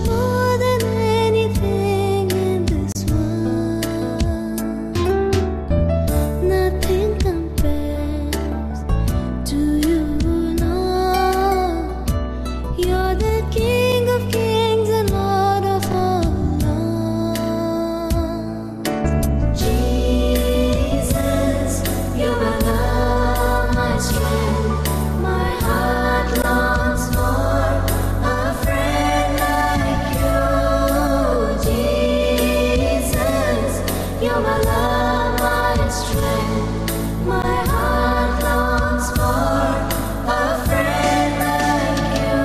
more than anything in this world. Nothing compares to you, Lord. You're the King of kings and Lord of all lords. Jesus, you're my love, my strength. My heart longs for a friend like you. Jesus, you're my love, my strength. My heart longs for a friend like you.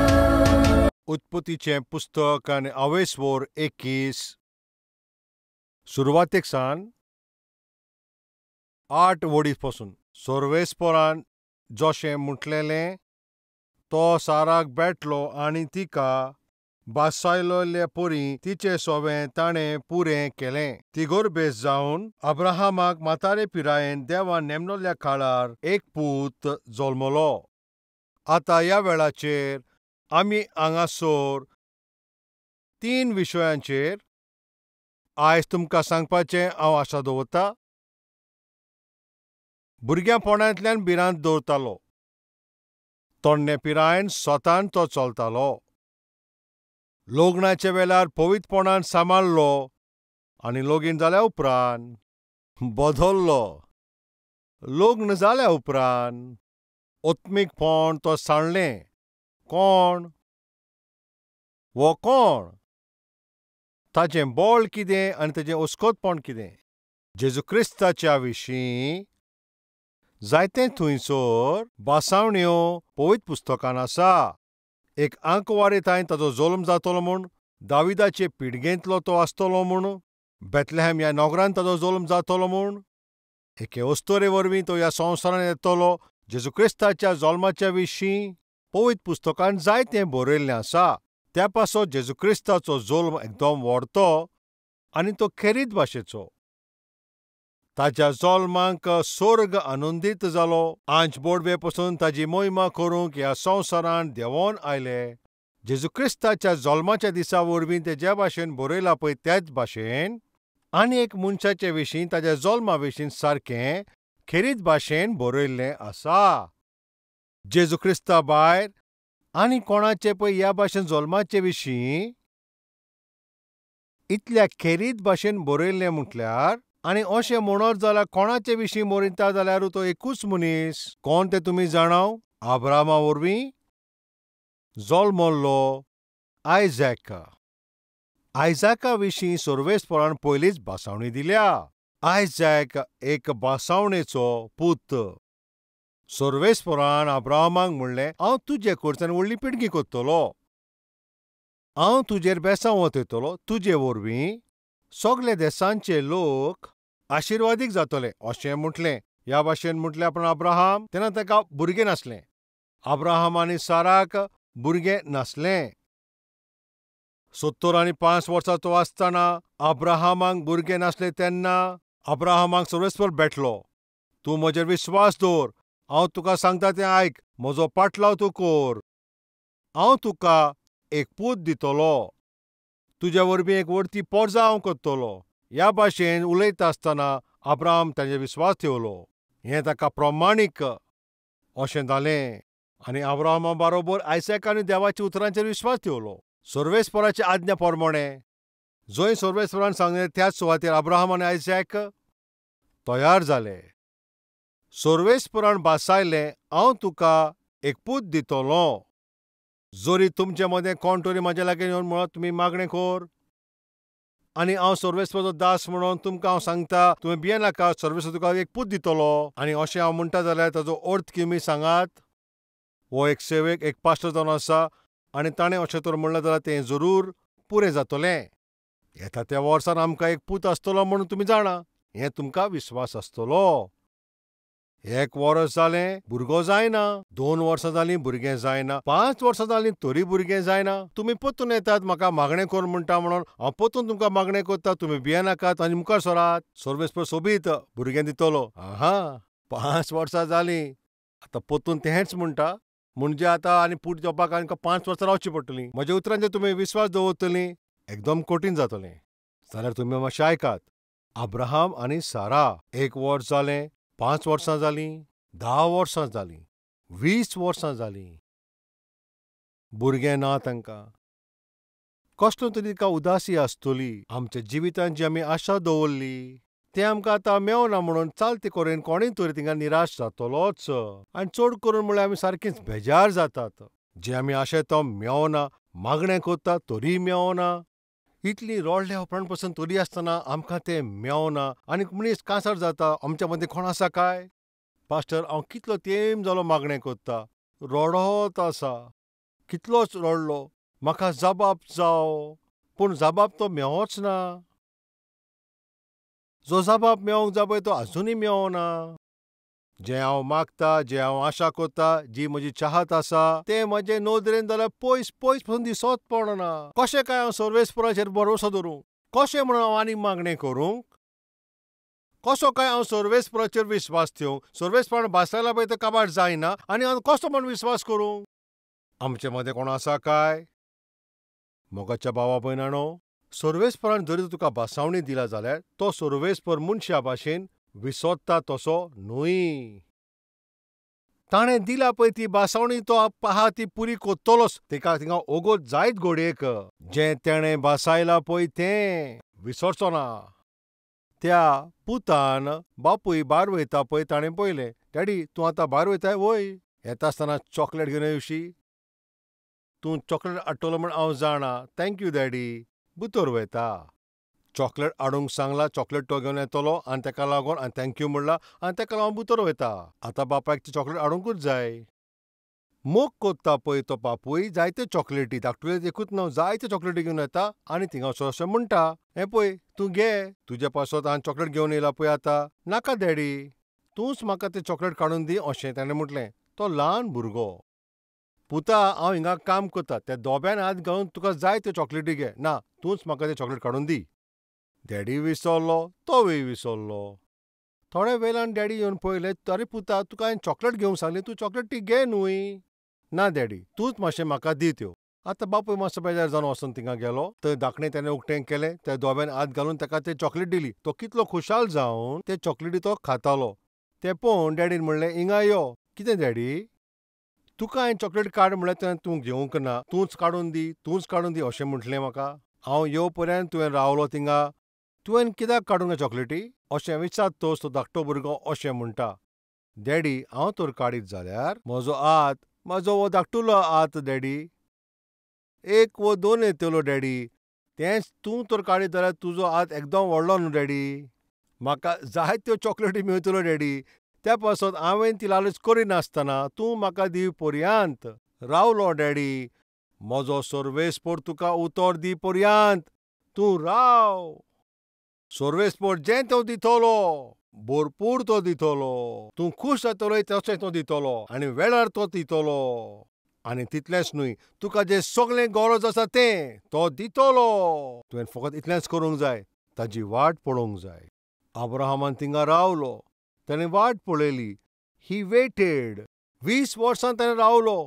उत्पत्तीचें पुस्तक आनी आवेसवोर 21 सुरवातेक सावन 8 वडींपासून सोर्वेस्पोरान जोशें म्हटलेलें तो साराक भेटलो आनी तिका बासायलोले पोरी तिचे सोवें ताणें पुरें केलें. ती गोरबेज जावन अब्राहमाक म्हातारे पिरायेन देवान नेमलोल्या काळार एक पूत जल्मलो. आतां ह्या वेळाचेर आमी हांगासर 3 विशयांचेर आयज तुमकां सांगपाचें हांव आशा दवरतां. भुरग्यापणांतल्यान भिरांत दवरतालो. तोंडणे पिरायेन स्वतान तो चलतालो. लग्नाच्या वेळार पवित्रपणान सांबाळलो आनी लगीन जाल्या उपरांत बदललो. लग्न जाल्या उपरांत आत्मीकपण तो सांडलें. कोण? वो कोण? ताचें बळ कितें आनी ताचें उस्कोतपण कितें? जेजू क्रिस्ताच्या विशीं जायते थंयसर बासावण्यो पवित्र पुस्तकान आसा. एक आंकवारी थंय ताचो जल्म जातलो म्हूण, दाविदाचे पिडगेंतलो तो आसतलो म्हूण, बेथलेहेम ह्या नगरांत ताचो जल्म जातलो म्हूण, एके अस्तोरे वरवीं तो ह्या संवसारांत येतलो. जेजू क्रिस्ताच्या जल्माच्या विशीं पवित्र पुस्तकान जायतें बरयल्लें आसा. त्या पासत जेजू क्रिस्ताचो जल्म एकदम व्हडतो आनी तो खेरीत भाशेचो. ताच्या जल्माक स्वर्ग आनंदीत जालो. आंच बोडवे पासून ताची महिमा करूंक ह्या संवसारांत देंवोन आयले. जेजू क्रिस्ताच्या जल्माच्या दिसा वरवीं ते ज्या भाशेन बरयलां पळय त्याच भाशेन आनी एक मनशाचे विशीं ताच्या जल्मा विशीं सारकें खेरीत भाशेन बरयल्लें आसा. जेजू क्रिस्ता भायर आनी कोणाचे पळय ह्या भाशेन जल्माचे विशीं इतल्या खेरीत भाशेन बरयल्लें म्हटल्यार आनी अशें म्हणत जाल्यार कोणाचे विशीं बरयता जाल्यार तो एकूच मनीस. कोण तें तुमी जाणाव? अब्राहमा वरवीं जल्मल्लो आयझॅक. आयझॅका विशीं सोर्वेस्पोरान पयलींच बासावणी दिल्या. आयझॅक एक बासावणेचो पूत. सोर्वेस्पोरान अब्राहमाक म्हणलें, हांव तुजे कडच्यान व्हडली पिडगी कोत्तलो. हांव तुजेर बेसांव वतयतलो. तुजे वरवीं सगळे देशांचे लोक आशिर्वादीक जातले अशें म्हटलें. ह्या भाशेन म्हटलें आपण अब्राहम तेन्ना ताका भुरगें नासलें. अब्राहम आनी साराक भुरगें नासलें. 70 आनी 5 वर्सांचो आसतना अब्राहमाक भुरगें नासलें तेन्ना अब्राहमाक सोर्वेस्पोर भेटलो. तूं म्हजेर विस्वास दवर. हांव तुका सांगता तें आयक. म्हजो पाटलाव तूं कर. हांव तुका एक पूत दितलो. तुज्या वरवीं एक व्हडली पोरजां हांव करतलो. ह्या भाशेन उलयता आसतना अब्राहम ताचेर विस्वास ठेवलो. हें ताका प्रमाणीक अशें जालें. आनी अब्राहमा बरोबर आयझॅकानूय देवाच्या उतरांचेर विस्वास ठेवलो. सोर्वेस्पोराच्या आज्ञा प्रमाणें जंय सोर्वेस्पोरान सांगलें त्याच सुवातेर अब्राहम आनी आयझॅक तयार जाले. सोर्वेस्पोरान बासायलें, हांव तुका एक पूत दितलो. जरी तुमचे मदें कोण तरी म्हाजे लागीं येवन म्हणत तुमी मागणें कर आनी हांव सोर्वेस्पोराचो दास म्हणून तुमकां हांव सांगता तुमी भिये नाका, सोर्वेस्पोर तुका एक पूत दितलो. आनी अशें हांव म्हणटा जाल्यार ताचो अर्थ कितें सांगात. हो एक सेवेक एक पास्टर जावन आसा आनी ताणें अशें तर म्हणलें जाल्यार तें जरूर पुरें जातलें. येता त्या वर्सान आमकां एक पूत आसतलो म्हणून तुमी जाणा. हें तुमकां विस्वास आसतलो. 1 वर्स जालें भुरगो जायना. 2 वर्सां जालीं भुरगें जायना. 5 वर्सां जालीं तरी भुरगें जायना. तुमी परतून येतात म्हाका मागणें कर म्हणटा म्हणून हांव परतून तुमकां मागणें करता. तुमी भिये नाकात आनी मुखार सरात. सोर्वेस्पोर सोबीत भुरगें दितलो. 5 वर्सां जालीं. आतां परतून तेंच म्हणटा म्हणजे आतां आनी फुडें येवपाक आमकां 5 वर्सां रावचीं पडटलीं. म्हज्या उतरांचेर तुमी विस्वास दवरतलीं एकदम कठीण जातलें. जाल्यार तुमी मातशें आयकात. अब्राहम आनी सारा 1 वर्स जालें, 5 वर्सां जालीं, 10 वर्सां जालीं, 20 वर्सां जालीं. भुरगें ना तांकां. कसलो तरी तिका उदासी आसतली. आमच्या जिवितांत जी आमी आशा दवरली तें आमकां आतां मेवना म्हणून चलते कडेन कोणूय तरी तिंगा निराश जातलोच. आनी चड करून म्हळ्यार आमी सारकींच बेजार जातात. जें आमी आशेता तो मेवना, मागणें कोत्ता तरी मेवना. इतलीं रोडल्या उपरांत पसून तरी आसतना आमकां तें मेवना आनी मनीस कांसार जाता. आमच्या मदीं कोण आसा काय? पास्टर, हांव कितलो तेंप जालो मागणें कोत्ता, रडत आसा. कितलोच रडलो, म्हाका जबाब जावो, पूण जबाब तो मेळोच ना. जो जबाब मेळोंक जाय पळय तो आजुनूय मेळना. जें हांव मागतां, जें हांव आशा कोत्तां, जी म्हजी चाहत आसा तें म्हजे नदरेन जाल्यार पयस पयस पसून दिसोच पडना. कशें काय हांव सर्वेस्पराचेर भरोसो दवरूं? कशें म्हणून हांव आनीक मागणें करूं? कसो काय हांव सर्वेस्पराचेर विस्वास ठेवूं? सर्वेस्परान भासयला पळय तें काबार जायना आनी हांव कसो म्हूण विस्वास करूं? आमचे मदें कोण आसा काय? मोगाच्या भावा भयणांनो, सर्वेस्परान जरी तुका भासावणी दिला जाल्यार तो सर्वेस्पर मनशा भाशेन विसोदता तसो न्हय. ताणें दिला पळय ती भासावणी तो आहा ती पुरी कोत्तलोच. तिका थिंगा ओगोत जायत घोडयेक. जें तेणें भासायलां पळय तें विसरचो ना. त्या पुतान बापूय भायर वयता पळय ताणें पळयलें, डॅडी तूं आतां भायर वयताय? वय. येता आसतना चॉकलेट घेवन येवशी. तूं चॉकलेट हाडटलो म्हूण हांव जाणां. Thank you daddy. भितर वयता. चॉकलेट हाडूंक सांगलां, चॉकलेट तो घेवन येतलो आनी ताका लागून हांवें थँक्यू म्हणलां आनी ताका लागून भितर वयता. आतां बापायक ती चॉकलेट हाडूंकूच जाय. मोग कोत्ता पळय तो बापूय जायत्यो चॉकलेटी, धाकटुल्यो एकूच न्हय, जायत्यो चॉकलेटी घेवन येता आनी थिंगा वचून अशें म्हणटा, हें पळय तूं घे, तुज्या पासत हांवें चॉकलेट घेवन येयला पळय आतां. नाका डॅडी, तूंच म्हाका तें चॉकलेट काडून दी अशें ताणें म्हटलें. तो ल्हान भुरगो. पुता, हांव हिंगा काम करतां, त्या दोब्यान हात घालून तुका जाय त्यो चॉकलेटी घे. ना, तूंच म्हाका तें चॉकलेट काडून दी. डॅडी विसरलो, तोवूय विसरलो. थोड्या वेळान डॅडी येवन पळयलें, आरे पुता, तुका हांवें चॉकलेट घेवंक सांगलें, तूं चॉकलेट ती घे न्हय. ना डॅडी, तूंच मातशें म्हाका दी त्यो. आतां बापूय मातसो बेजार जावन वचून थिंगा गेलो. थंय धांकणें ताणें उक्तें केलें, त्या दोब्यान हात घालून ताका तें चॉकलेट दिली. तो कितलो खुशाल जावन ते चॉकलेटी तो खातालो. तें पळोवन डॅडीन म्हणलें, हिंगा यो. कितें डॅडी? तुका हांवें चॉकलेट काड म्हणलें तेन्ना तूं घेवंक ना. तूंच काडून दी, तूंच काडून दी अशें म्हटलें म्हाका. हांव येवपर्यंत तुवें रावलो थिंगा. तुवें कित्याक काडूंक ना चॉकलेटी? अशें विचारतोच तो धाकटो भुरगो अशें म्हणटा. डॅडी, हांव तर काडीत जाल्यार म्हजो हात, म्हजो हो धाकटुलो हात डॅडी. 1 वा 2 येतलो डॅडी. तेंच तूं तर काडीत जाल्यार तुजो हात एकदम व्हडलो न्हू डॅडी. म्हाका जायत्यो चॉकलेटी मेळटल्यो डॅडी. त्या पासत हांवें ती लालच करिनासतना तूं म्हाका दिवपर्यंत रावलो डॅडी. म्हजो सर्वेस्पर तुका उतर दिपर्यंत तूं राव. सर्वेस्पर जें तो दितलो, भरपूर तो दितलो. तूं खूश जातलोय तशें तो दितलो आनी वेळार तो दितलो. आनी तितलेंच न्हय, तुका जें सगळें गरज आसा तें तो दितलो. तुवें फकत इतलेंच करूंक जाय, ताची वाट पळोवंक जाय. अब्राहमान थिंगा रावलो. ताणें वाट पळयली. He waited. 20 वर्सां ताणें रावलो.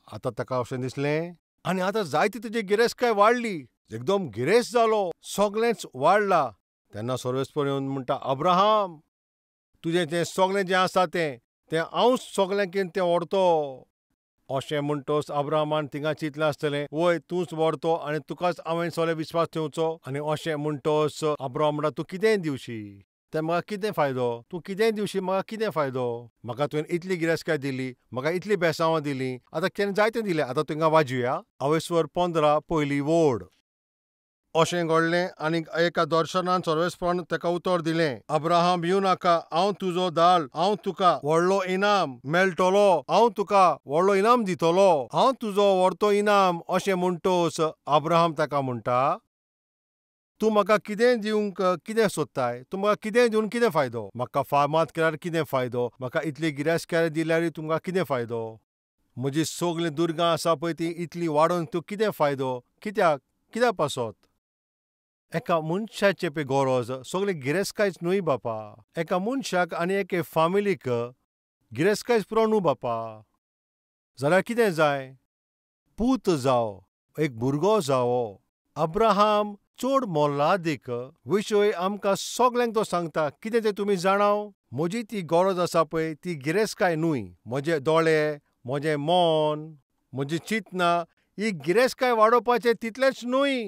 आतां ताका अशें दिसलें आनी आतां जायती ताची गिरेस्तकाय वाडली. एकदम गिरेस्त जालो. सगळेंच वाडलां. तेन्ना सर्वेस्पर येवन म्हणटा, अब्राहम, तुजें तें सगळें जें आसा तें हांवूच सगळें कितें तें व्हरतो. अशें म्हणटच अब्राहमान थिंगा चिंतलें आसतलें, वय तूंच व्हरतो आनी तुकाच हांवें सगळें विस्वास ठेवचो. आनी अशें म्हणटच अब्राहम म्हणटा, तूं कितेंय दिवशी, तें म्हाका कितें फायदो? तूं कितेंय दिवशी म्हाका कितें फायदो? म्हाका तुवें इतली गिरेस्तकाय दिली, म्हाका इतलीं बेसांवां दिलीं, आतां तेणें जायतें दिलें, आतां थिंगा वाजोवया. अवेस्वर 15 पयली वोड. अशें घडलें आनी एका दर्शनान सर्वेस्परान ताका उतर दिलें, अब्राहम भिवू नाका, हांव तुजो दाल, हांव तुका व्हडलो इनाम मेळटलो, हांव तुका व्हडलो इनाम दितलो, हांव तुजो व्हडतो इनाम. अशें म्हणटच अब्राहम ताका म्हणटा, तूं म्हाका कितें दिवंक कितें सोदताय? तूं म्हाका कितें दिवन कितें फायदो? म्हाका फामाद केल्यार कितें फायदो? म्हाका इतली गिरेस्तकाय दिल्यार तुमकां कितें फायदो? म्हजी सगळीं दुर्गां आसा पळय ती इतली वाडोवन तूं कितें फायदो? कित्याक पासत? एका मनशाची पळय गरज सगळी गिरेस्तकायच न्हय बापा. एका मनशाक आनी एके फामिलीक गिरेस्तकायच पुरो न्हू बापा. जाल्यार कितें जाय? पूत जावो, एक भुरगो जावो. अब्राहाम चड मोलादीक विशय आमकां सगल्यांक तो सांगता. कितें तें तुमी जाणाव? म्हजी ती गरज आसा पळय ती गिरेस्तकाय न्हय. म्हजे दोळे, म्हजें मन, म्हजी चिंतना ही गिरेस्तकाय वाडोवपाचें तितलेंच न्हय.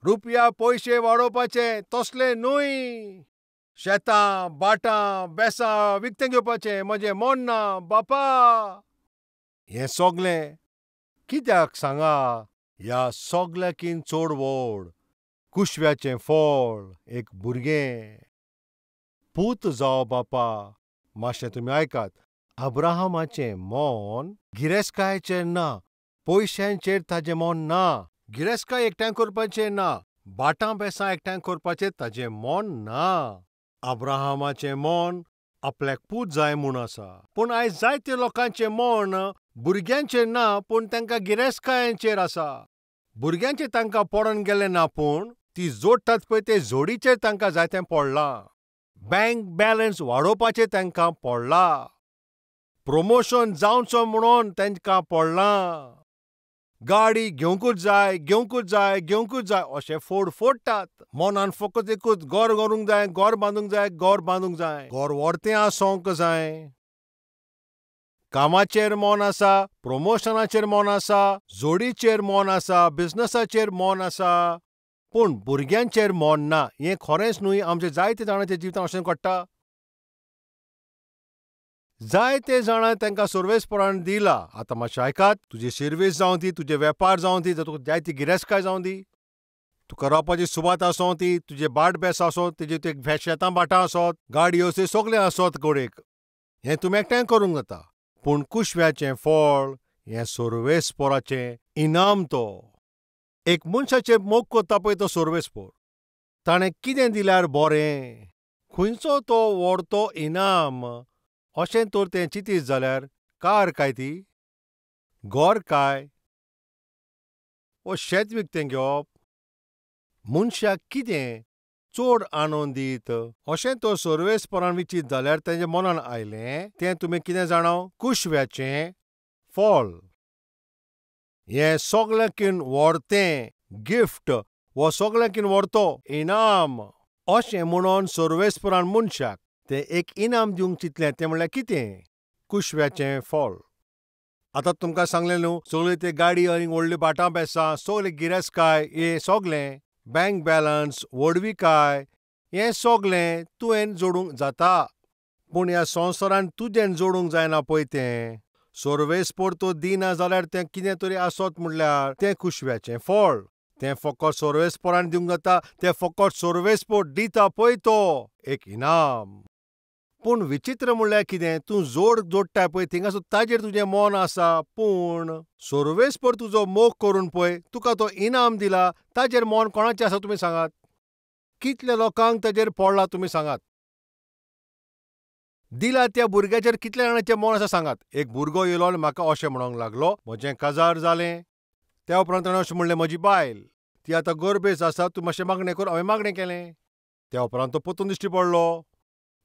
रुपया पयशे वाडोवपाचे तसलें न्हय. शेतां, भाटां, बेसां विकतें घेवपाचें म्हजें मन ना बापा. हें सगलें कित्याक सांगा? ह्या सगल्याकीन चड व्हड कुशव्याचें फळ एक भुरगें. पूत जावो बापा. मातशें तुमी आयकात. अब्राहमाचें मन गिरेस्तकायेचेर ना, पयशांचेर ताचें मन ना, गिरेस्तकाय एकठांय करपाचेर ना, भाटां बेसां एकठांय करपाचेर ताचें मन ना. अब्राहमाचें मन आपल्याक पूत जाय म्हूण आसा. पूण आयज जायत्या लोकांचें मन भुरग्यांचेर ना पूण तांकां गिरेस्तकायांचेर आसा. भुरग्यांचेर तांकां पडोन गेलें ना पूण ती जोडटात पळय ते जोडीचेर तांकां जाय तें पडलां. बँक बॅलन्स वाडोवपाचेर तांकां पडलां. प्रमोशन जावचो म्हणून तांकां पडलां. गाडी घेवंकूच जाय, घेवंकूच जाय, घेवंकूच जाय अशें फोडटात. मनान फकत एकूच घर करूंक जाय, घर बांदूंक जाय, घर बांदूंक जाय. घर व्हडतें आसोंक जाय. कामाचेर मन आसा, प्रमोशनाचेर मन आसा, जोडीचेर मन आसा, बिझनसाचेर मन आसा, पूण भुरग्यांचेर मन ना. हें खरेंच न्हय आमच्या जायत्या जाणांचें जिवितांत अशें घडटा. जायते जाणां तांकां सर्वेस्परान दिलां. आतां मातशें आयकात. तुजी सर्वीस जावं ती, तुजे वेपार जावं ती, तुका जाय ती गिरेस्तकाय जावं दी, तुका रावपाची सुवात आसों ती, तुजे भाट बेस आसों, तुजे ते शेतां भाटां आसोत, गाडयो अशें सगलें आसोत कडेक, हें तुमी एकठांय करूंक जाता. पूण कुशव्याचें फळ हें सर्वेस्पराचें इनाम तो. एक मनशाचेर मोग करता पळय तो सर्वेस्पर. ताणें कितें दिल्यार बरें? खंयचो तो व्हडतो इनाम? अशें तर तें चिंतीत जाल्यार कार काय ती? घर काय? वो शेत विकतें घेवप? मनशाक कितें चड आनंद दित? अशें तर सर्वेस्परान विचित जाल्यार तेज्या मनान आयलें तें तुमी कितें जाणाव? कुशव्याचें फळ. हें सगल्याकीन व्हडतें गिफ्ट वो सगल्याकीन व्हडतो इनाम. अशें म्हणून सर्वेस्परान मनशाक तें एक इनाम दिवंक चिंतलें तें म्हणल्यार कितें? कुशव्याचें फळ. आतां तुमकां सांगलें न्हू सगळी ती गाडी आनी व्हडलीं भाटां बेसां, सगळी गिरेस्तकाय, हें सगलें बँक बॅलन्स, व्हडविकाय, हें सगलें तुवें जोडूंक जाता. पूण ह्या संवसारांत तुजें जोडूंक जायना पळय तें. सर्वेस्पर तो दिना जाल्यार तें कितें तरी आसत म्हणल्यार तें कुशव्याचें फळ. तें फकत सर्वेस्परान दिवंक जाता. तें फकत सर्वेस्पर दिता पळय तो एक इनाम. पूण विचित्र म्हणल्यार कितें? तूं जोडटाय पळय थिंगासर ताजेर तुजें मन आसा, पूण सर्वेस्पर तुजो मोग करून पळय तुका तो इनाम दिला ताजेर मन कोणाचें आसा तुमी सांगात? कितल्या लोकांक ताजेर पडलां तुमी सांगात? दिला त्या भुरग्याचेर कितल्या जाणांचें मन आसा सांगात? एक भुरगो येयलो आनी म्हाका अशें म्हणूंक लागलो, म्हजें काजार जालें. त्या उपरांत ताणें अशें म्हणलें, म्हजी बायल ती आतां गरबेज आसा, तूं मातशें मागणें कर. हांवें मागणें केलें. त्या उपरांत तो परतून दिश्टी पडलो.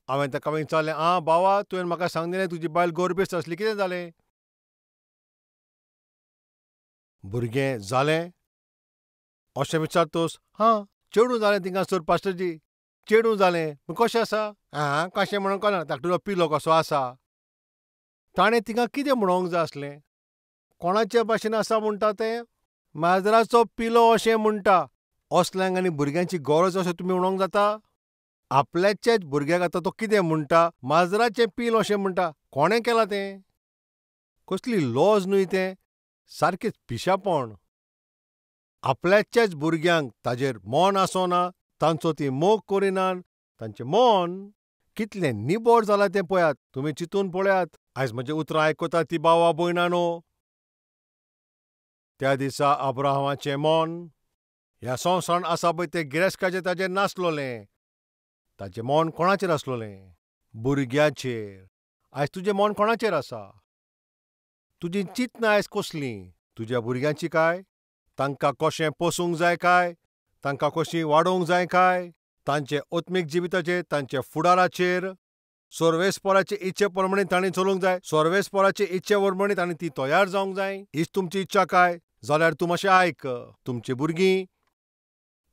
हांवें ताका विचारलें, आं बावा तुवें म्हाका सांगलें तुजी बायल गरबेज आसली, कितें जालें? भुरगें जालें? अशें विचारतोस? हां, चेडूं जालें थिंगासर पास्टरजी, चेडूं जालें. पूण कशें आसा? आं, कशें म्हणून कळना, धाकटुलो पिलो कसो आसा. ताणें तिंगा कितें म्हणोंक जाय आसलें? कोणाचे भाशेन आसा म्हणटा तें? माजराचो पिलो अशें म्हणटा. असल्यांक आनी भुरग्यांची गरज अशें तुमी म्हणोंक जाता? आपल्याच्याच भुरग्याक आतां तो कितें म्हणटा? माजराचें पील अशें म्हणटा. कोणें केलां तें? कसली लॉज न्हय तें? सारकेंच पिशापण. आपल्याच्याच भुरग्यांक ताजेर मन आसोना, तांचो ती मोग करिनात, तांचें मन कितलें निबड जालां तें पळयात. तुमी चिंतून पळयात. आयज म्हजें उतरां आयकतात ती भावा भयणानो. त्या दिसा अब्राहमाचें मन ह्या संवसारांत आसा पळय तें गिरेस्तकाचेर ताजेर नासलोलें. ताचें मन कोणाचेर आसलोलें? भुरग्याचेर. आयज तुजें मन कोणाचेर आसा? तुजी चिंतना आयज कसलीं? तुज्या भुरग्यांची काय? तांकां कशें पोसूंक जाय काय? तांकां कशीं वाडोवंक जाय काय? तांचे आत्मीक जिविताचेर, तांचे फुडाराचेर? सोर्वेस्पोराचे इच्छे प्रमाणे ताणें चलूंक जाय. सोर्वेस्पोराचे इच्छे प्रमाणे ताणें ती तयार जावंक जाय. हीच तुमची इच्छा काय? जाल्यार तूं मातशें आयक. तुमचीं भुरगीं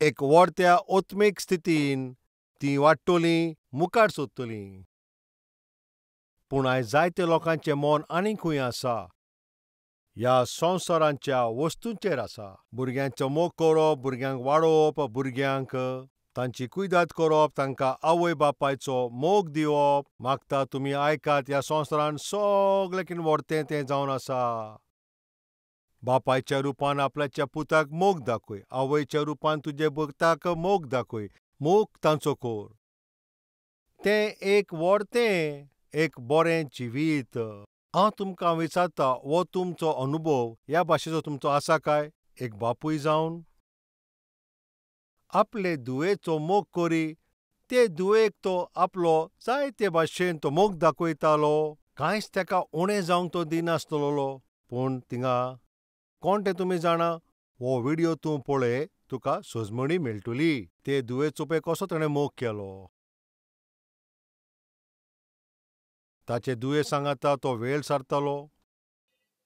एक व्हडत्या ओत्मीक स्थितीन तीं वाडटलीं, मुखार सरतलीं. पूण आयज जायत्या लोकांचें मोन आनीक खंय आसा. ह्या संवसारांच्या वस्तूंचेर आसा. भुरग्यांचो मोग करप, भुरग्यांक वाडोवप, भुरग्यांक तांची कुयदाद करप, तांकां आवय बापायचो मोग दिवप. मागता तुमी आयकात, ह्या संवसारांत सगळें कितें व्हडतें तें जावन आसा. बापायच्या रुपान आपल्याच्या पुताक मोग दाखय. आवयच्या रुपान तुजे पुताक मोग दाखय. मोग तांचो कर. तें एक व्हडतें, एक बरें जिवीत. हांव तुमकां विचारतां, हो तुमचो अनुभव ह्या भाशेचो तुमचो आसा काय? एक बापूय जावन आपले धुवेचो मोग करी. ते धुवेक तो आपलो जायते भाशेन तो मोग दाखयतालो. कांयच तेका उणें जावंक तो दिनासतलो. पूण थिंगा कोण तें तुमी जाणा? हो व्हिडियो तूं पळय, तुका सोजमणी मेळटली. ते धुवेचो पळय कसो ताणें मोग केलो. ताचे धुवे सांगता तो वेळ सारतालो.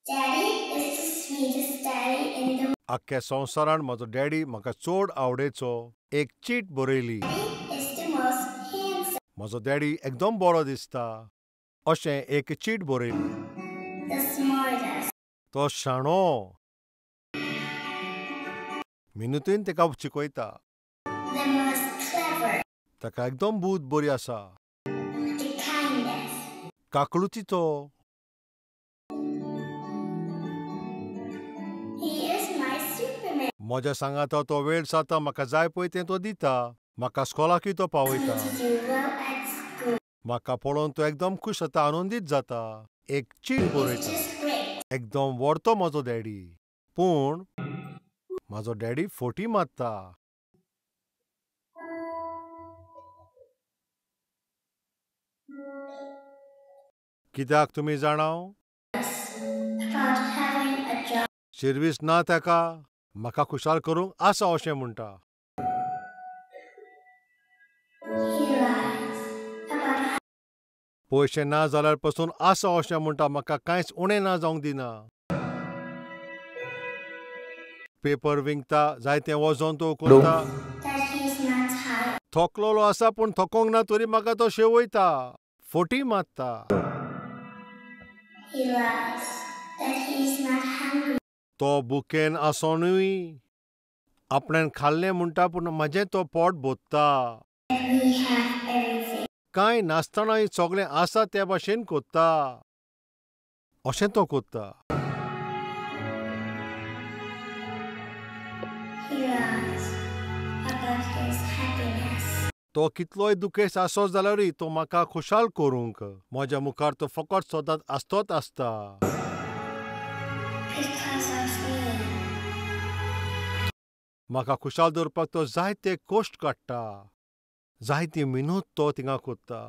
Daddy is the sweetest daddy in the आख्ख्या संवसारांत म्हजो डॅडी म्हाका चड आवडेचो. एक चीट बरयली. is the most handsome, म्हजो डॅडी एकदम बरो दिसता. अशें एक चीट बरयली. the smartest, तो शाणो. मिनूतीन तेका शिकयता. the most clever, ताका एकदम बूद बरी आसा. the kindest. काकळुची तो. He is my Superman. म्हज्या सांगाता तो वेळ सारता. म्हाका जाय पळय तें तो दिता. म्हाका स्कॉलाकूय तो पावयता. To do well at school. म्हाका पळोवन तो एकदम खूश जाता, आनंदीत जाता. एक चीट It's बरयता. just great. एकदम व्हडतो म्हजो डॅडी. पूण म्हजो डॅडी फोटी मारता. कित्याक तुमी जाणाव? About having a job. शिर्वीस ना ताका. म्हाका खुशाल करूंक आसा अशें म्हणटा. He lies. About पयशे ना जाल्यार पसून आसा अशें म्हणटा. म्हाका कांयच उणें ना जावंक दिना. पेपर विंगता, जायतें वजन तो करता. that he's not tired. थकलेलो आसा पूण थकोंक ना तरी म्हाका तो शेवयता. फोटी मारता. He lies. That he's not hungry. तो भुकेन आसोनूय आपणें खाल्लें म्हणटा पूण म्हाजें तो पोट भरता. That we have everything. कांय नासतनाय सगळें आसा त्या भाशेन करता. अशें तो करता. He lies. About his happiness. तो कितलोय दुखेस आसत जाल्यारूय तो म्हाका खुशाल करूंक म्हज्या मुखार तो फकत सदांच आसतोच आसता. Because of me. म्हाका खुशाल दवरपाक तो जायते कश्ट काडटा. जायती मेहनत तो थिंगा करता.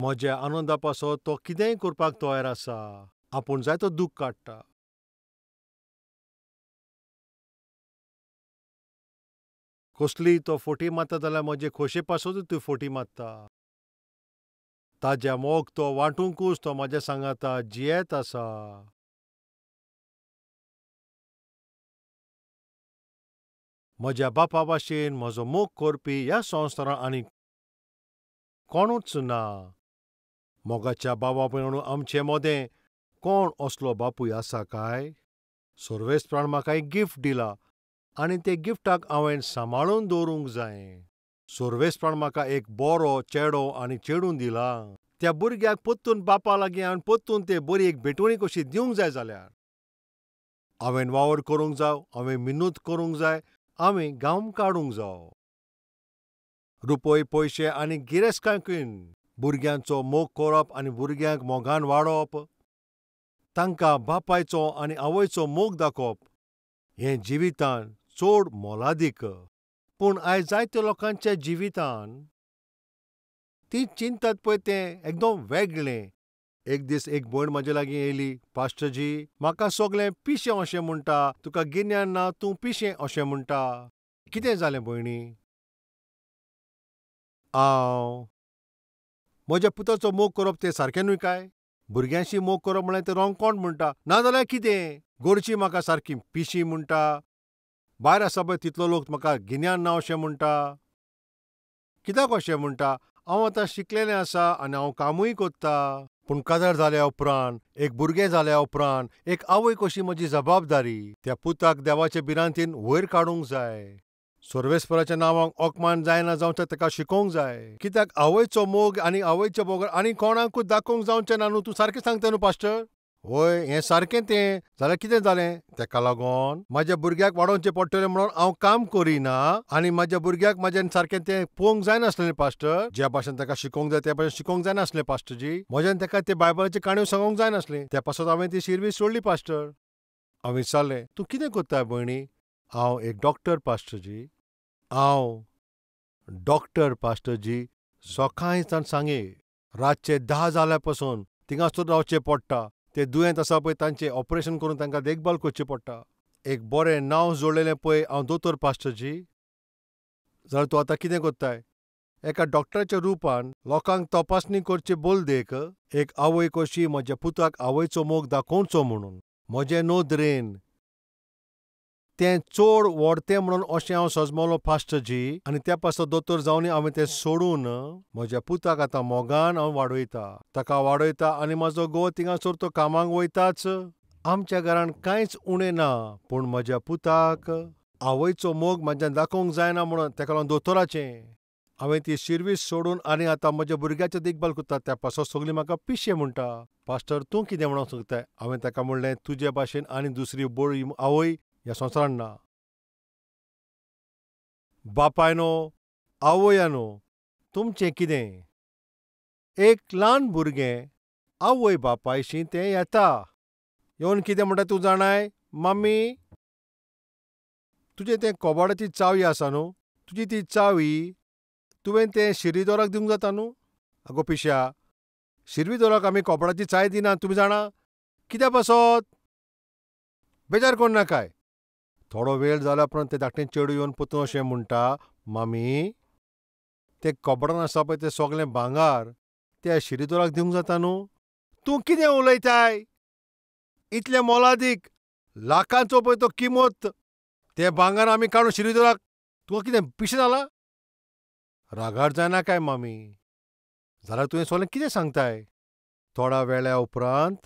म्हज्या आनंदा पासत तो कितेंय करपाक तयार आसा. आपूण जायतो दूख काडटा. कसलीय तो फोटी मारता जाल्यार म्हजे खोशे पासतूच ती फोटी मारता. ताज्या मोग तो वांटूंकूच तो म्हाज्या सांगाता जियेत आसा. म्हज्या बापा भाशेन म्हजो मोग करपी ह्या संवसारांत आनीक कोणूच ना. मोगाच्या बाबा भयणू आमचे मोदें कोण असलो बापूय आसा काय? सर्वेस्परान म्हाका एक गिफ्ट दिला आनी ते गिफ्टाक हांवें सांबाळून दवरूंक जाय. सर्वेस्परान म्हाका एक बरो चेडो आनी चेडूं दिला. त्या भुरग्याक परतून बापा लागीं हांवें परतून ते बरी एक भेटवणी कशी दिवंक जाय जाल्यार हांवें वावर करूंक जाय, हांवें मेहनत करूंक जाय, हांवें घाम काडूंक जाय. रुपय पयशे आनी गिरेस्तकायेन भुरग्यांचो मोग करप आनी भुरग्यांक मोगान वाडोवप, तांकां बापायचो आनी आवयचो मोग दाखोवप हें जिवितांत चड मोलादीक. पूण आयज जायत्या लोकांच्या जिवितांत ती चिंतात पळय तें एकदम वेगळें. एक दीस एक भयण म्हजे लागीं येयली. पास्टरजी, म्हाका सगळें पिशें अशें म्हणटा. तुका गिन्यान ना, तूं पिशें अशें म्हणटा. कितें जालें भयणी? हांव म्हज्या पुताचो मोग करप तें सारकें न्हय काय? भुरग्यांशी मोग करप म्हळ्यार तें रॉंग कोण म्हणटा? नाजाल्यार कितें? गोरची म्हाका सारकी पिशी म्हणटा. भायर आसा पळय तितलो लोक म्हाका गिन्यान ना अशें म्हणटा. कित्याक अशें म्हणटा? हांव आतां शिकलेलें आसा आनी हांव कामूय कोत्तां. पूण काजार जाल्या उपरांत, एक भुरगें जाल्या उपरांत एक आवय कशी म्हजी जबाबदारी. त्या पुताक देवाचे भिरांतीन वयर काडूंक जाय. सर्वेस्पराच्या नांवान ओकमान जायना जावचें ताका शिकोवंक जाय. कित्याक आवयचो मोग आनी आवयचे बगर आनी कोणाकूच दाखोवंक जावचें ना न्हू. तूं सारकें सांगता न्हू पास्टर? वय, हें सारकें तें. जाल्यार कितें जालें? तेका लागोन म्हाज्या भुरग्याक वाडोवचें पडटलें म्हणून हांव काम करिना आनी म्हाज्या भुरग्याक म्हाजें सारकें तें पळोवंक जायनासलें न्ही पास्टर? ज्या भाशेन ताका शिकोवंक जाय त्या भाशेन शिकोवंक जायनासलें पास्टरजी? म्हज्यान ताका ते बायबलाची काणयो सांगूंक जायनासली. त्या पासत हांवें ती शिरवी सोडली पास्टर. हांव विचारलें, तूं कितें कोत्ताय भयणी? हांव एक डॉक्टर पास्टरजी. हांव डॉक्टर पास्टरजी. सकाळींच सांगे रातचे 10 जाल्या पासून थिंगासर रावचें पडटा. ते दुयेंत आसा पळय तांचें ऑपरेशन करून तांकां देखभाल करची पडटा. एक बरें नांव जोडलेलें पळय हांव दोतोर पास्टरजी. जाल्यार तूं आतां कितें कोत्ताय? एका डॉक्टराच्या रुपान लोकांक तपासणी करचे बोलदेक एक आवय कशी म्हज्या पुताक आवयचो मोग दाखोवचो म्हणून. म्हजे नोदरेन तें चड व्हडतें म्हणून अशें हांव सजमलों पास्टरजी. आनी त्या पासत दोतोर जावनय हांवें तें सोडून म्हज्या पुताक आतां मोगान हांव वाडयतां. ताका वाडयतां आनी म्हाजो घोव थिंगासर तो कामाक वयताच. आमच्या घरांत कांयच उणें ना. पूण म्हज्या पुताक आवयचो मोग म्हाज्यान दाखोवंक जायना म्हणून तेका लागून दोतोराचें. हांवें ती शिर्वीस सोडून आनी आतां म्हज्या भुरग्याची देखभाल कोत्ता. त्या पासत सगळीं म्हाका पिशें म्हणटा. पास्टर तूं कितें म्हणूंक सोदताय? हांवें ताका म्हणलें, तुजे भाशेन आनी दुसरी बरी आवय ह्या संवसारांत ना. बापायनो, आवयानो, तुमचें कितें? एक ल्हान भुरगें आवय बापायशी तें येता. येवन कितें म्हणटा तूं जाणाय? मम्मी, तुजें तें कबोर्डाची चावी आसा न्हू? तुजी ती चावी तुवें तें शिरीदोराक दिवंक जाता न्हू? आगो पिश्या, शिरवीदोराक आमी कबोर्डाची चावी दिनात तुमी जाणा? कित्या पासत? बेजार कोन्नाकाय. थोडो वेळ जाल्या उपरांत तें धाकटें चेडूं येवन परतून अशें म्हणटा, मम्मी, तें कबोर्डान आसा पळय तें सगळें भांगार त्या शिरीदोराक दिवंक जाता न्हू? तूं कितें उलयताय? इतलें मोलादीक, लाखांचो पळय तो किंमत, तें भांगार आमी काडून शिरीदोराक? तुका कितें पिशें जाला? रागार जायना काय मम्मी? जाल्यार तुवें सगळें कितें सांगताय? थोड्या वेळा उपरांत,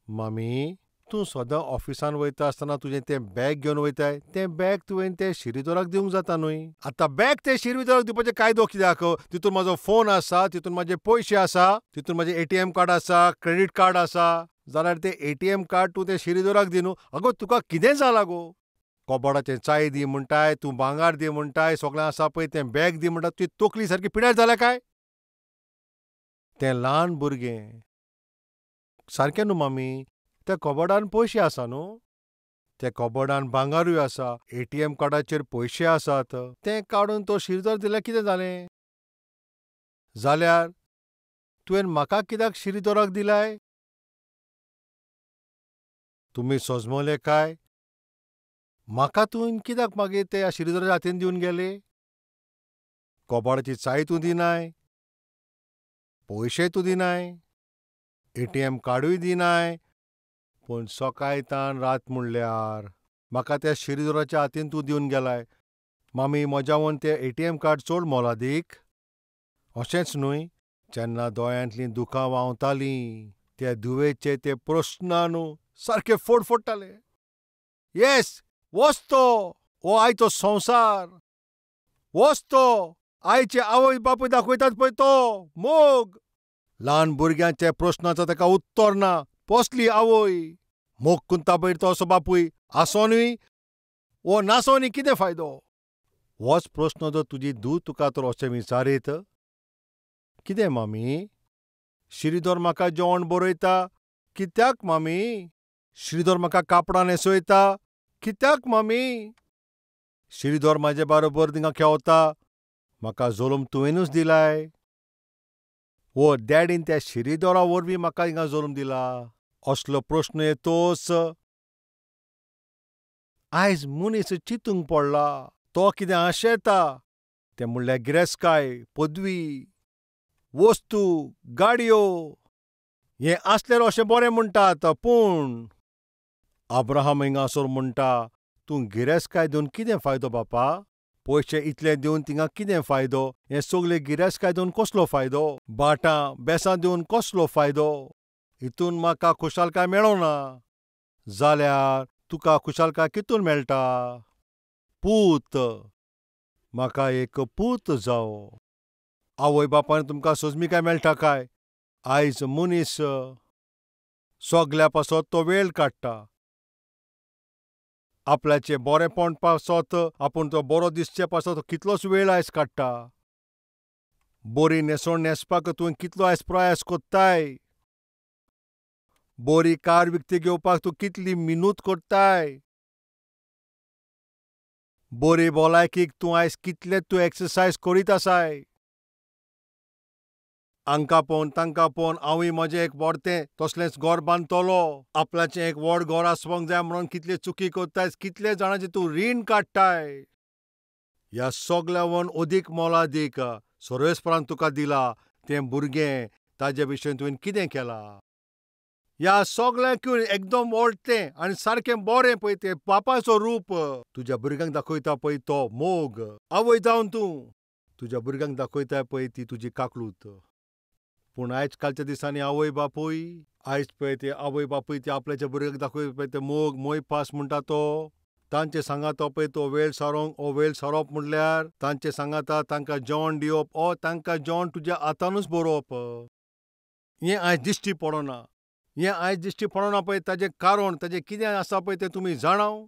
मम्मी, तूं सदां ऑफिसान वयता आसतना तुजें तें बॅग घेवन वयताय, तें बॅग तुवें तें शिरीदोराक दिवंक जाता न्हय? आतां बॅग तें शिरीदोराक दिवपाचो कायदो कित्याक? तितून म्हजो फोन आसा, तितून म्हाजे पयशे आसा, तितून म्हाजें एटीएम कार्ड आसा, क्रेडीट कार्ड आसा. जाल्यार तें एटीएम कार्ड तूं तें शिरीदोराक दी न्हू. आगो तुका कितें जाला गो? कबोर्डाचें चावी दी म्हणटाय, तूं भांगार दी म्हणटाय, सगळें आसा पळय तें बॅग दी म्हणटा. तुजी तोकली सारकी पिड्यार जाल्या काय? तें ल्हान भुरगें. सारकें न्हू मम्मी? त्या कबोर्डान पयशे आसा न्हू? त्या कबोर्डान भांगारूय आसा, एटीएम कार्डाचेर पयशे आसात. तें काडून तो शिरीदोर दिल्यार कितें जालें? जाल्यार तुवें म्हाका कित्याक शिरीदोराक दिलाय? तुमी सजमले काय? म्हाका तुवें कित्याक मागीर त्या शिरीदोराच्या हातीन दिवन गेले? कबोर्डाची चावी तूं दिनाय, पयशेय तूं दिनाय, एटीएम कार्डूय दिनाय, पूण सकाळींतान रात म्हणल्यार म्हाका त्या शिरीदोराच्या हातीन तूं दिवन गेलाय. मामी, म्हज्यावन तें एटीएम कार्ड चड मोलादीक? अशेंच न्हय, जेन्ना दोळ्यांतलीं दुकां व्हांवतालीं, त्या दुवेचे ते प्रस्न न्हू सारके फडफडटाले. येस, होच तो हो आयचो संवसार. होच तो आयचे आवय बापूय दाखयतात पळय तो मोग. ल्हान भुरग्यांच्या प्रस्नाचो ताका उत्तर ना. कसली आवय? मोग कुंता पळय तो असो बापूय आसोनूय वो नासोनूय कितें फायदो? होच प्रस्न जर तुजी धूव तुका तर अशें विचारीत, कितें मामी? श्रीधर म्हाका जेवण बरयता, कित्याक मामी? श्रीधर म्हाका कापडां न्हेसयता, कित्याक मामी? श्रीधर म्हाजे बरोबर थिंगा खेळटा, म्हाका जल्म तुवेंनूच दिलाय. वो डॅडीन त्या श्रीधरा वरवीं म्हाका हिंगा जल्म दिला. असलो प्रस्न येतोच. आयज मनीस चिंतूंक पडला, तो कितें आशेता, ते म्हणल्यार गिरेस्तकाय, पदवी, वस्तू, गाडयो हें आसल्यार अशें बरें म्हणटात. पूण अब्राहम हिंगासर म्हणटा, तूं गिरेस्तकाय दिवन कितें फायदो बापा? पयशे इतले दिवन तिंगा कितें फायदो? हें सगलें गिरेस्तकाय दिवन कसलो फायदो? भाटां बेसां दिवन कसलो फायदो? हितून म्हाका खुशालकाय मेळोना. जाल्यार तुका खुशालकाय कितून मेळटा? पूत. म्हाका एक पूत जावो. आवय बापायन तुमकां सजमीकाय मेळटा काय? आयज मनीस सगल्या पासत तो वेळ काडटा. आपल्याचें बरेंपण पासत आपूण तो बरो दिसचे पासत कितलोच वेळ आयज काडटा. बरी न्हेसोण न्हेसपाक तुवें कितलो आयज प्रयास कोत्ताय. बरी कार विकती घेवपाक तूं कितली मिनूत करताय. बरी भलायकीक तूं आयज कितले तूं एक्सरसायज करीत आसाय. हांकां पळोवन तांकां पळोवन हांवूय म्हजें एक व्हडतें तसलेंच घर बांदतलो. आपल्याचें एक व्हड घर आसपाक जाय म्हणून कितले चुकी कोत्ताय. कितले जाणांचें तूं रीण काडटाय. ह्या सगल्यावन अदीक मोलादीक सर्वेस्परान तुका दिलां तें भुरगें. ताचे विशीं तुवें कितें केलां? ह्या सगळ्यांकूय एकदम व्हडलें आनी सारकें बरें पळय तें बापाचो रूप तुज्या भुरग्यांक दाखयता पळय तो मोग. आवय जावन तूं तुज्या भुरग्यांक दाखयताय पळय ती तुजी काकूट. पूण आयज कालच्या दिसांनी आवय बापूय आयज पळय ते आवय बापूय ते आपल्याच्या भुरग्यांक दाखयता पळय ते मोग मोयपास म्हणटा तो. तांचे सांगाता पळय तो वेळ सारोंक हो वेळ सारोवप म्हणल्यार तांचे सांगाता तांकां जेवण दिवप ओ तांकां जेवण तुज्या हातानूच भरोवप. हें आयज दिश्टी पडना. हें आयज दिश्टी पडना पळय ताजें कारण ताजें कितें आसा पळय तें तुमी जाणाव.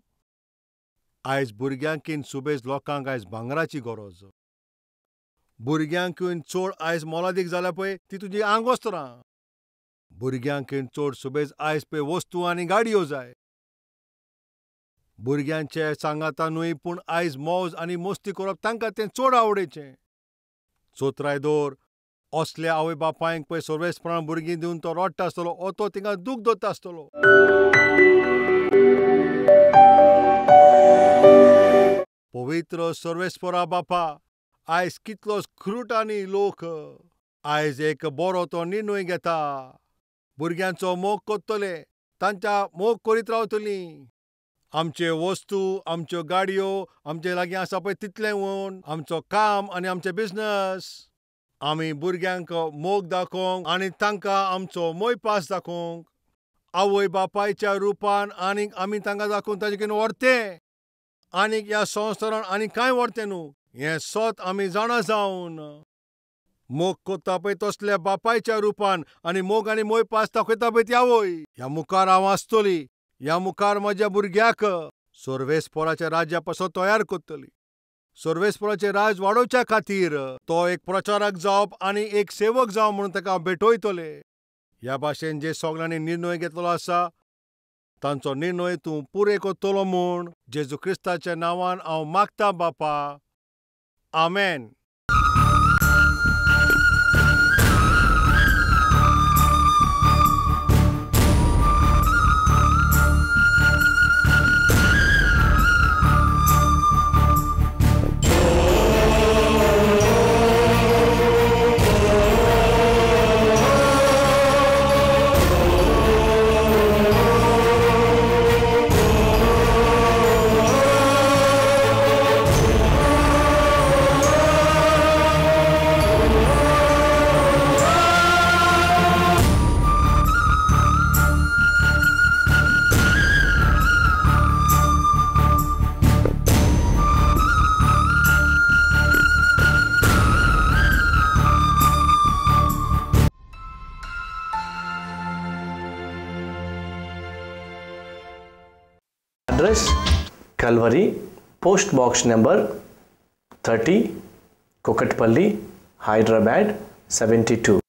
आयज भुरग्यांकीन सुबेज लोकांक आयज भांगराची गरज. भुरग्यांकीन चड आयज मोलादीक जाल्या पळय ती तुजी आंगवस्त्रां. भुरग्यांकीन चड सुबेज आयज पळय वस्तू आनी गाडयो जाय. भुरग्यांचे सांगाता न्हय पूण आयज मौज आनी मस्ती करप तांकां तें चड आवडेचें. चोत्राय दवर असल्या आवय बापायक पळय सर्वेस्परान भुरगीं दिवन तो रडटा आसतलो ओ तो थिंगा दूख धरता आसतलो. पवित्र सर्वेस्परा बापा आयज कितलोच क्रूट आनी लोक आयज एक बरो तो निर्णय घेता. भुरग्यांचो मोग कोत्तले. तांच्या मोग करीत रावतलीं. आमचे वस्तू आमच्यो गाडयो आमचे लागीं आसा पळय तितलें उण आमचो काम आनी आमचें बिझनस. आमी भुरग्यांक मोग दाखोवंक आनी तांकां आमचो मोयपास दाखोवंक आवय बापायच्या रुपान आनीक आमी तांकां दाखोवंक ताचे कडेन व्हरतें. आनीक ह्या संवसारान आनीक कांय व्हरतें न्हू. हें सत आमी जाणा जावन मोग कोत्ता पळय तसल्या बापायच्या रुपान आनी मोग आनी मोयपास दाखयता पळय ती आवय. ह्या मुखार हांव आसतली. ह्या मुखार म्हज्या भुरग्याक सर्वेस्पराच्या राज्या पासत तयार करतली. सर्वेस्पराचें राज वाडोवच्या खातीर तो एक प्रचारक जावप आनी एक सेवक जावप म्हणून ताका हांव भेटयतले. ह्या भाशेन जे सगळ्यांनी निर्णय घेतलो आसा तांचो निर्णय तूं पुराय करतलो म्हूण जेजू क्रिस्ताच्या नांवान हांव मागतां बापा. आमेन. Address Calvary, Post Box number 30, Kokatpalli, Hyderabad 72.